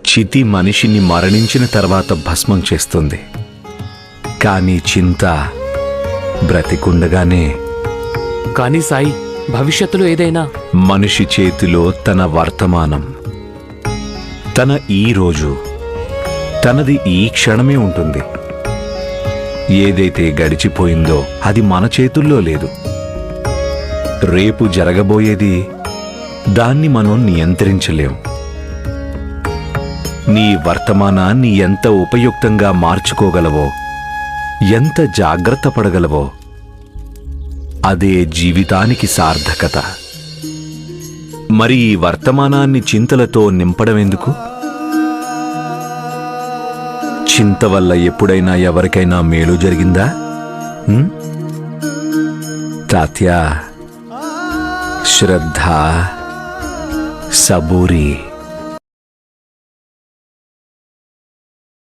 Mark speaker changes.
Speaker 1: చితి మనిషిని మరణించిన తర్వాత భస్మం చేస్తుంది, కానీ చింత బ్రతికుండగానే.
Speaker 2: కానీ సాయి, భవిష్యత్తులో ఏదైనా
Speaker 1: మనిషి చేతిలో తన వర్తమానం, తన ఈ రోజు, తనది ఈ క్షణమే ఉంటుంది. ఏదైతే గడిచిపోయిందో అది మన చేతుల్లో లేదు. రేపు జరగబోయేది దాన్ని మనం నియంత్రించలేం. నీ వర్తమానాన్ని ఎంత ఉపయుక్తంగా మార్చుకోగలవో, ఎంత జాగ్రత్త పడగలవో, అదే జీవితానికి సార్థకత. మరి ఈ వర్తమానాన్ని చింతలతో నింపడమెందుకు? చింత వల్ల ఎప్పుడైనా ఎవరికైనా మేలు జరిగిందా? తాత్యా, శ్రద్ధ, సబూరి.